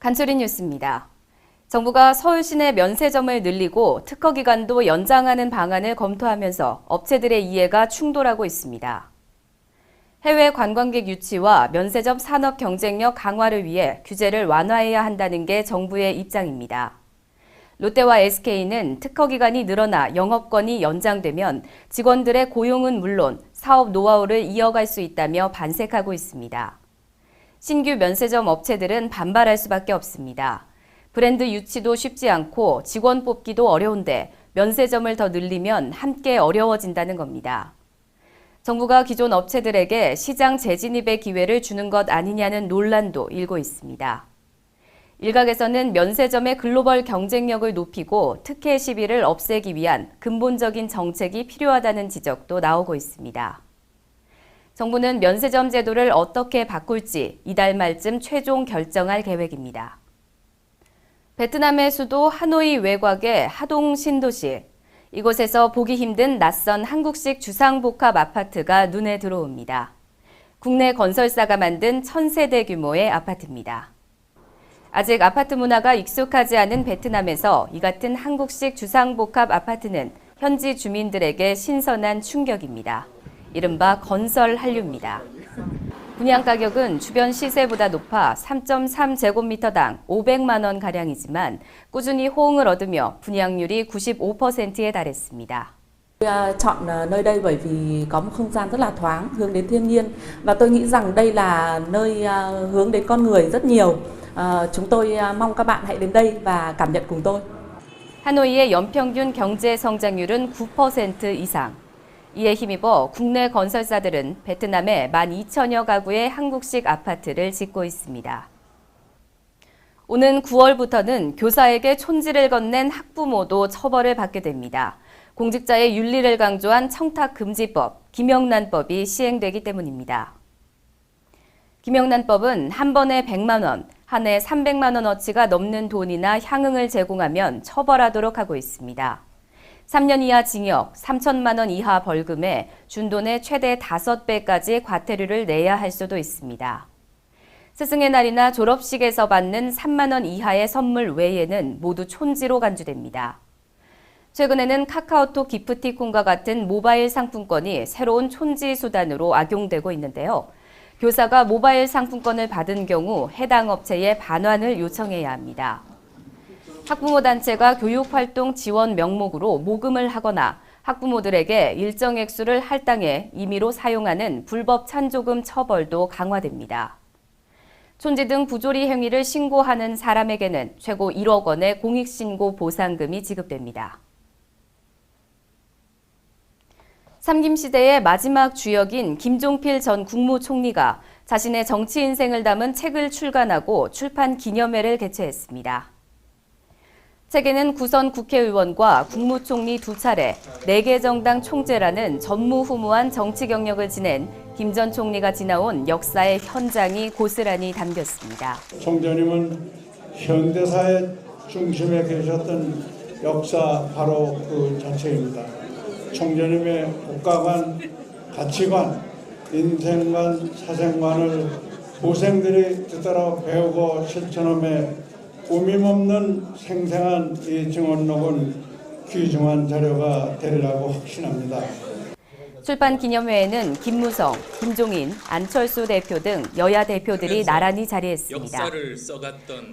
간추린 뉴스입니다. 정부가 서울 시내 면세점을 늘리고 특허 기간도 연장하는 방안을 검토하면서 업체들의 이해가 충돌하고 있습니다. 해외 관광객 유치와 면세점 산업 경쟁력 강화를 위해 규제를 완화해야 한다는 게 정부의 입장입니다. 롯데와 SK는 특허 기간이 늘어나 영업권이 연장되면 직원들의 고용은 물론 사업 노하우를 이어갈 수 있다며 반색하고 있습니다. 신규 면세점 업체들은 반발할 수밖에 없습니다. 브랜드 유치도 쉽지 않고 직원 뽑기도 어려운데 면세점을 더 늘리면 함께 어려워진다는 겁니다. 정부가 기존 업체들에게 시장 재진입의 기회를 주는 것 아니냐는 논란도 일고 있습니다. 일각에서는 면세점의 글로벌 경쟁력을 높이고 특혜 시비를 없애기 위한 근본적인 정책이 필요하다는 지적도 나오고 있습니다. 정부는 면세점 제도를 어떻게 바꿀지 이달 말쯤 최종 결정할 계획입니다. 베트남의 수도 하노이 외곽의 하동 신도시. 이곳에서 보기 힘든 낯선 한국식 주상복합 아파트가 눈에 들어옵니다. 국내 건설사가 만든 1000세대 규모의 아파트입니다. 아직 아파트 문화가 익숙하지 않은 베트남에서 이 같은 한국식 주상복합 아파트는 현지 주민들에게 신선한 충격입니다. 이른바 건설 한류입니다. 분양 가격은 주변 시세보다 높아 3.3제곱미터당 500만 원 가량이지만 꾸준히 호응을 얻으며 분양률이 95%에 달했습니다. Chọn nơi đây bởi vì có một không gian rất là thoáng, hướng đến thiên nhiên và tôi nghĩ rằng đây là nơi hướng đến con người rất nhiều. Chúng tôi mong các bạn hãy đến đây và cảm nhận cùng tôi. 하노이의 연평균 경제 성장률은 9% 이상. 이에 힘입어 국내 건설사들은 베트남에 12,000여 가구의 한국식 아파트를 짓고 있습니다. 오는 9월부터는 교사에게 촌지를 건넨 학부모도 처벌을 받게 됩니다. 공직자의 윤리를 강조한 청탁금지법, 김영란법이 시행되기 때문입니다. 김영란법은 한 번에 100만 원, 한 해 300만 원어치가 넘는 돈이나 향응을 제공하면 처벌하도록 하고 있습니다. 3년 이하 징역, 3천만 원 이하 벌금에 준돈의 최대 5배까지 과태료를 내야 할 수도 있습니다. 스승의 날이나 졸업식에서 받는 3만 원 이하의 선물 외에는 모두 촌지로 간주됩니다. 최근에는 카카오톡 기프티콘과 같은 모바일 상품권이 새로운 촌지 수단으로 악용되고 있는데요. 교사가 모바일 상품권을 받은 경우 해당 업체에 반환을 요청해야 합니다. 학부모 단체가 교육활동 지원 명목으로 모금을 하거나 학부모들에게 일정 액수를 할당해 임의로 사용하는 불법 찬조금 처벌도 강화됩니다. 촌지 등 부조리 행위를 신고하는 사람에게는 최고 1억 원의 공익신고 보상금이 지급됩니다. 삼김시대의 마지막 주역인 김종필 전 국무총리가 자신의 정치 인생을 담은 책을 출간하고 출판 기념회를 개최했습니다. 책에는 구선 국회의원과 국무총리 2차례, 4개 정당 총재라는 전무후무한 정치 경력을 지낸 김 전 총리가 지나온 역사의 현장이 고스란히 담겼습니다. 총재님은 현대사의 중심에 계셨던 역사 바로 그 자체입니다. 총재님의 국가관, 가치관, 인생관, 사생관을 후생들이 뒤따라 배우고 실천함에 꾸밈없는 생생한 이 증언록은 귀중한 자료가 되리라고 확신합니다. 출판 기념회에는 김무성, 김종인, 안철수 대표 등 여야 대표들이 나란히 자리했습니다.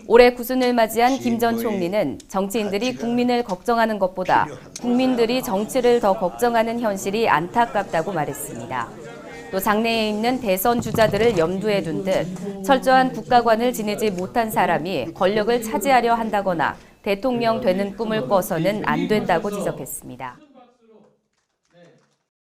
올해 구순을 맞이한 김 전 총리는 정치인들이 국민을 걱정하는 것보다 국민들이 정치를 더 걱정하는 현실이 안타깝다고 말했습니다. 또 장래에 있는 대선 주자들을 염두에 둔 듯 철저한 국가관을 지니지 못한 사람이 권력을 차지하려 한다거나 대통령 되는 꿈을 꿔서는 안 된다고 지적했습니다.